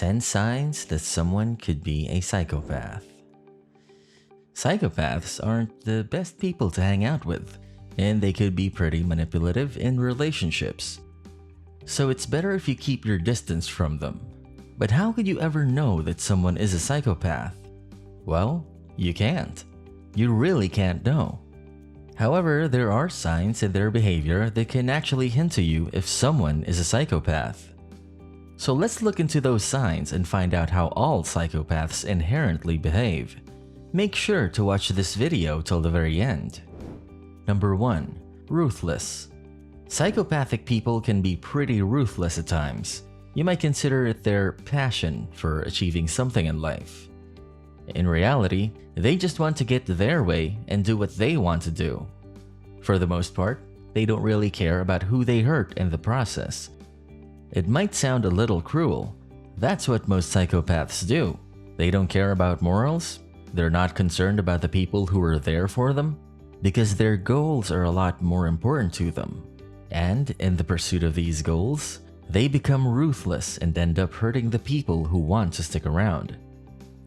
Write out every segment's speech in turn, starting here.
10 signs that someone could be a psychopath. Psychopaths aren't the best people to hang out with, and they could be pretty manipulative in relationships. So it's better if you keep your distance from them. But how could you ever know that someone is a psychopath? Well, you can't. You really can't know. However, there are signs in their behavior that can actually hint to you if someone is a psychopath. So let's look into those signs and find out how all psychopaths inherently behave. Make sure to watch this video till the very end. Number 1. Ruthless. Psychopathic people can be pretty ruthless at times. You might consider it their passion for achieving something in life. In reality, they just want to get their way and do what they want to do. For the most part, they don't really care about who they hurt in the process. It might sound a little cruel. That's what most psychopaths do. They don't care about morals. They're not concerned about the people who are there for them, because their goals are a lot more important to them. And in the pursuit of these goals, they become ruthless and end up hurting the people who want to stick around.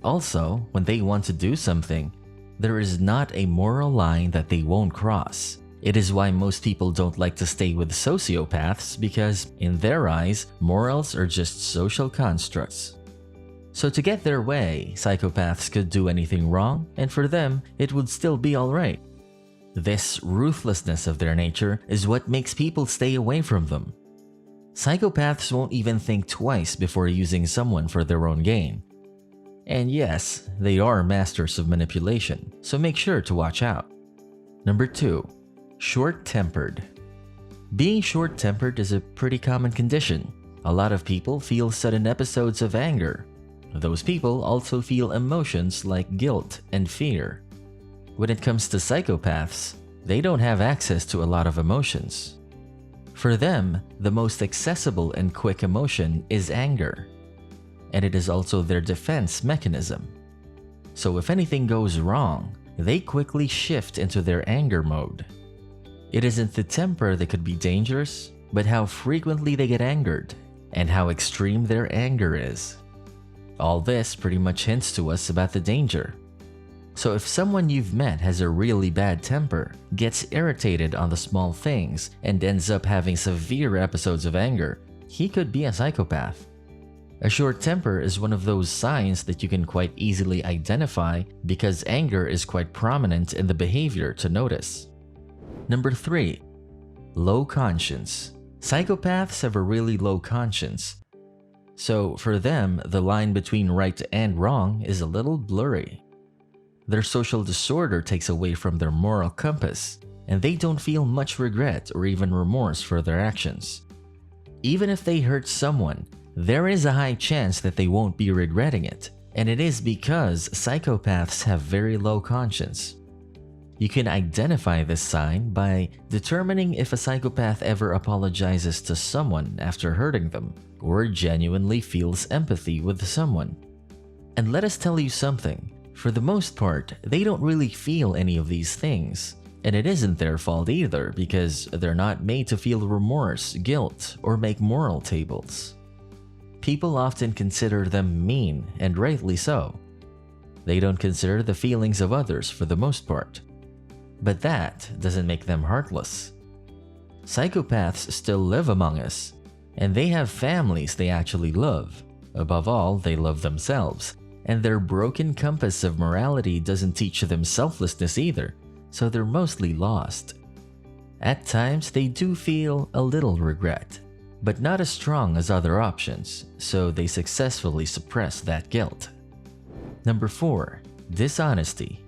Also, when they want to do something, there is not a moral line that they won't cross. It is why most people don't like to stay with sociopaths because, in their eyes, morals are just social constructs. So to get their way, psychopaths could do anything wrong, and for them, it would still be alright. This ruthlessness of their nature is what makes people stay away from them. Psychopaths won't even think twice before using someone for their own gain. And yes, they are masters of manipulation, so make sure to watch out. Number 2. Short-tempered. Being short-tempered is a pretty common condition. A lot of people feel sudden episodes of anger. Those people also feel emotions like guilt and fear. When it comes to psychopaths, they don't have access to a lot of emotions. For them, the most accessible and quick emotion is anger. And it is also their defense mechanism. So if anything goes wrong, they quickly shift into their anger mode. It isn't the temper that could be dangerous, but how frequently they get angered, and how extreme their anger is. All this pretty much hints to us about the danger. So if someone you've met has a really bad temper, gets irritated on the small things, and ends up having severe episodes of anger, he could be a psychopath. A short temper is one of those signs that you can quite easily identify because anger is quite prominent in the behavior to notice. Number 3. Low conscience. Psychopaths have a really low conscience. So for them, the line between right and wrong is a little blurry. Their social disorder takes away from their moral compass, and they don't feel much regret or even remorse for their actions. Even if they hurt someone, there is a high chance that they won't be regretting it, and it is because psychopaths have very low conscience. You can identify this sign by determining if a psychopath ever apologizes to someone after hurting them, or genuinely feels empathy with someone. And let us tell you something, for the most part, they don't really feel any of these things. And it isn't their fault either because they're not made to feel remorse, guilt, or make moral tables. People often consider them mean, and rightly so. They don't consider the feelings of others for the most part. But that doesn't make them heartless. Psychopaths still live among us, and they have families they actually love. Above all, they love themselves, and their broken compass of morality doesn't teach them selflessness either, so they're mostly lost. At times, they do feel a little regret, but not as strong as other options, so they successfully suppress that guilt. Number 4. Dishonesty.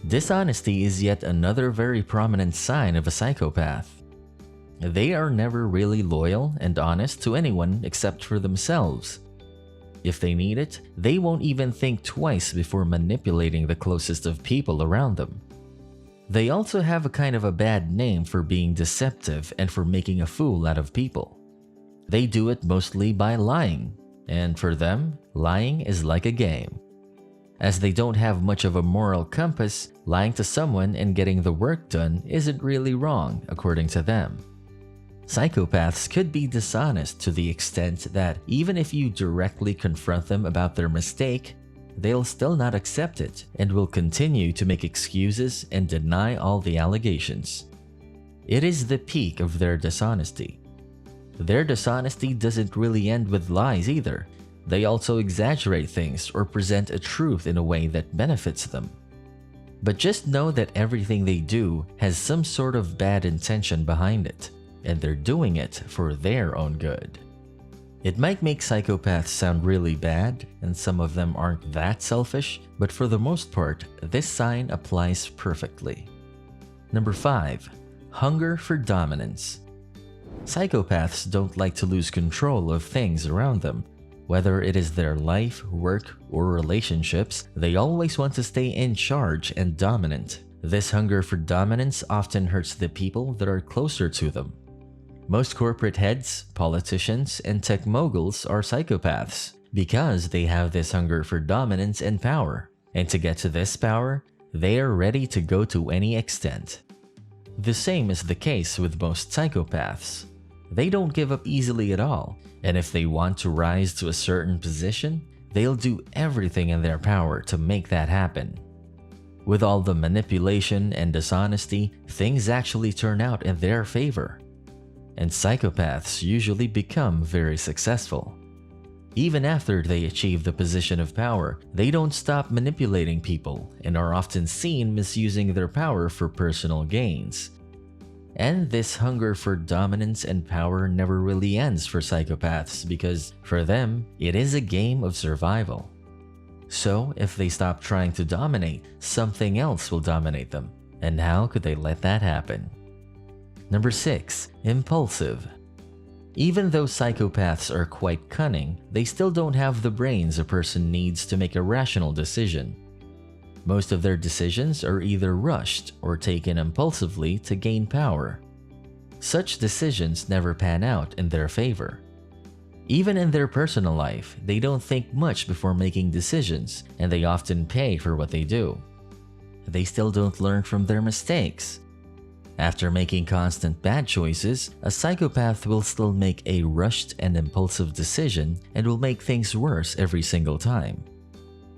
Dishonesty is yet another very prominent sign of a psychopath. They are never really loyal and honest to anyone except for themselves. If they need it, they won't even think twice before manipulating the closest of people around them. They also have a kind of a bad name for being deceptive and for making a fool out of people. They do it mostly by lying, and for them, lying is like a game. As they don't have much of a moral compass, lying to someone and getting the work done isn't really wrong according to them. Psychopaths could be dishonest to the extent that even if you directly confront them about their mistake, they'll still not accept it and will continue to make excuses and deny all the allegations. It is the peak of their dishonesty. Their dishonesty doesn't really end with lies either. They also exaggerate things or present a truth in a way that benefits them. But just know that everything they do has some sort of bad intention behind it, and they're doing it for their own good. It might make psychopaths sound really bad, and some of them aren't that selfish, but for the most part, this sign applies perfectly. Number 5. Hunger for dominance. Psychopaths don't like to lose control of things around them. Whether it is their life, work, or relationships, they always want to stay in charge and dominant. This hunger for dominance often hurts the people that are closer to them. Most corporate heads, politicians, and tech moguls are psychopaths because they have this hunger for dominance and power. And to get to this power, they are ready to go to any extent. The same is the case with most psychopaths. They don't give up easily at all, and if they want to rise to a certain position, they'll do everything in their power to make that happen. With all the manipulation and dishonesty, things actually turn out in their favor. And psychopaths usually become very successful. Even after they achieve the position of power, they don't stop manipulating people and are often seen misusing their power for personal gains. And this hunger for dominance and power never really ends for psychopaths because, for them, it is a game of survival. So, if they stop trying to dominate, something else will dominate them. And how could they let that happen? Number 6. Impulsive. Even though psychopaths are quite cunning, they still don't have the brains a person needs to make a rational decision. Most of their decisions are either rushed or taken impulsively to gain power. Such decisions never pan out in their favor. Even in their personal life, they don't think much before making decisions, and they often pay for what they do. They still don't learn from their mistakes. After making constant bad choices, a psychopath will still make a rushed and impulsive decision and will make things worse every single time.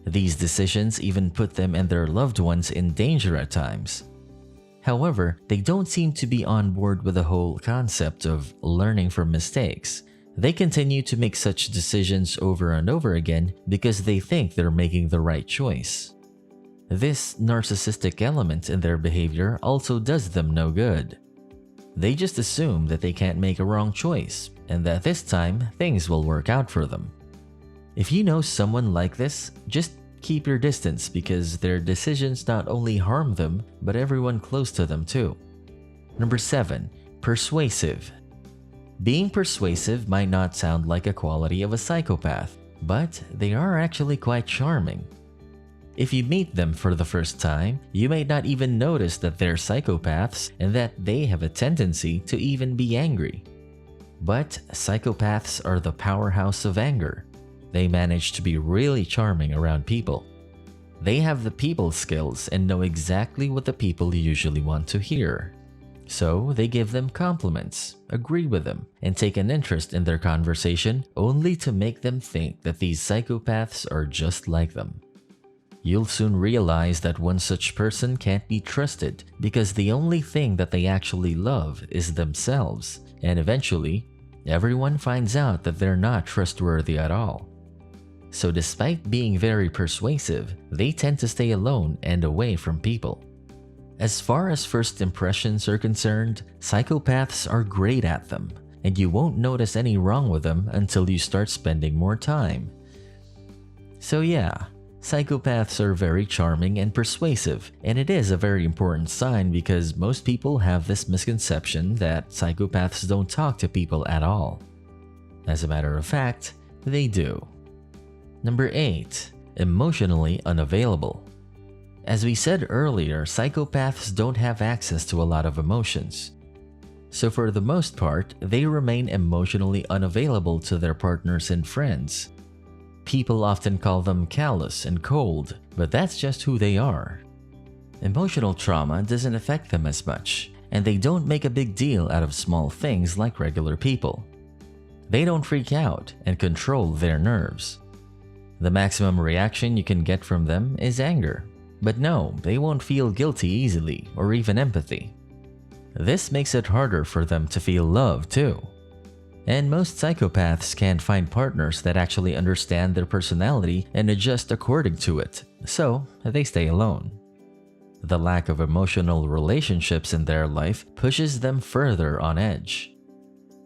These decisions even put them and their loved ones in danger at times. However, they don't seem to be on board with the whole concept of learning from mistakes. They continue to make such decisions over and over again because they think they're making the right choice. This narcissistic element in their behavior also does them no good. They just assume that they can't make a wrong choice and that this time things will work out for them. If you know someone like this, just keep your distance because their decisions not only harm them, but everyone close to them too. Number 7. Persuasive. Being persuasive might not sound like a quality of a psychopath, but they are actually quite charming. If you meet them for the first time, you may not even notice that they're psychopaths and that they have a tendency to even be angry. But psychopaths are the powerhouse of anger. They manage to be really charming around people. They have the people skills and know exactly what the people usually want to hear. So they give them compliments, agree with them, and take an interest in their conversation only to make them think that these psychopaths are just like them. You'll soon realize that one such person can't be trusted because the only thing that they actually love is themselves, and eventually, everyone finds out that they're not trustworthy at all. So despite being very persuasive, they tend to stay alone and away from people. As far as first impressions are concerned, psychopaths are great at them, and you won't notice any wrong with them until you start spending more time. So yeah, psychopaths are very charming and persuasive, and it is a very important sign because most people have this misconception that psychopaths don't talk to people at all. As a matter of fact, they do. Number 8. Emotionally unavailable. As we said earlier, psychopaths don't have access to a lot of emotions. So for the most part, they remain emotionally unavailable to their partners and friends. People often call them callous and cold, but that's just who they are. Emotional trauma doesn't affect them as much, and they don't make a big deal out of small things like regular people. They don't freak out and control their nerves. The maximum reaction you can get from them is anger, but no, they won't feel guilty easily or even empathy. This makes it harder for them to feel love too. And most psychopaths can't find partners that actually understand their personality and adjust according to it, so they stay alone. The lack of emotional relationships in their life pushes them further on edge.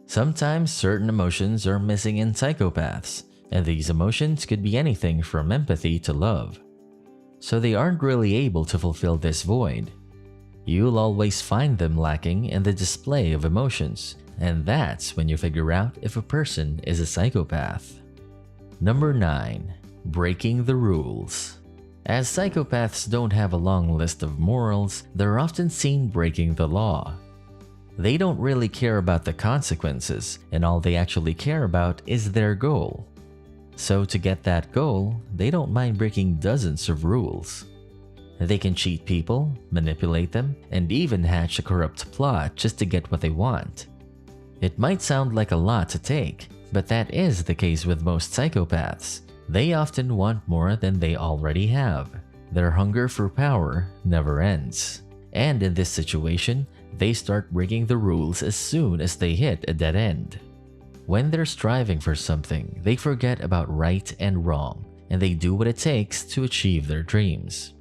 Sometimes certain emotions are missing in psychopaths, and these emotions could be anything from empathy to love. So they aren't really able to fulfill this void. You'll always find them lacking in the display of emotions, and that's when you figure out if a person is a psychopath. Number 9. Breaking the rules. As psychopaths don't have a long list of morals, they're often seen breaking the law. They don't really care about the consequences, and all they actually care about is their goal. So to get that goal, they don't mind breaking dozens of rules. They can cheat people, manipulate them, and even hatch a corrupt plot just to get what they want. It might sound like a lot to take, but that is the case with most psychopaths. They often want more than they already have. Their hunger for power never ends. And in this situation, they start breaking the rules as soon as they hit a dead end. When they're striving for something, they forget about right and wrong, and they do what it takes to achieve their dreams.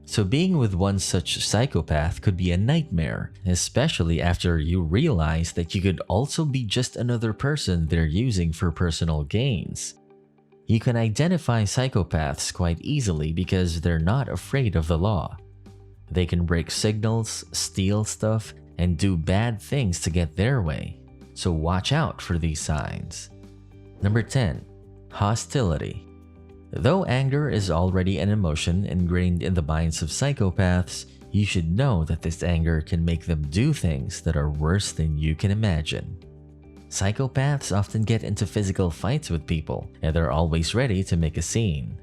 So being with one such psychopath could be a nightmare, especially after you realize that you could also be just another person they're using for personal gains. You can identify psychopaths quite easily because they're not afraid of the law. They can break signals, steal stuff, and do bad things to get their way. So watch out for these signs. Number 10. Hostility. Though anger is already an emotion ingrained in the minds of psychopaths, you should know that this anger can make them do things that are worse than you can imagine. Psychopaths often get into physical fights with people, and they're always ready to make a scene.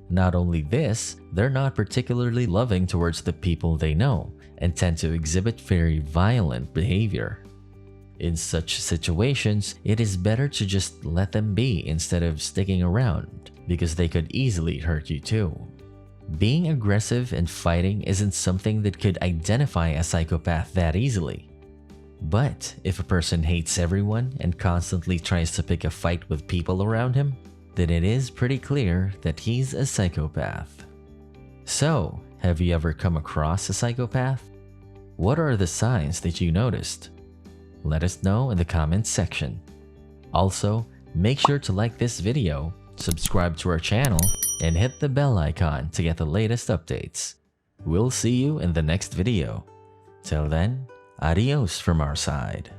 Not only this, they're not particularly loving towards the people they know, and tend to exhibit very violent behavior. In such situations, it is better to just let them be instead of sticking around, because they could easily hurt you too. Being aggressive and fighting isn't something that could identify a psychopath that easily. But if a person hates everyone and constantly tries to pick a fight with people around him, then it is pretty clear that he's a psychopath. So, have you ever come across a psychopath? What are the signs that you noticed? Let us know in the comments section. Also, make sure to like this video, subscribe to our channel, and hit the bell icon to get the latest updates. We'll see you in the next video. Till then, adios from our side.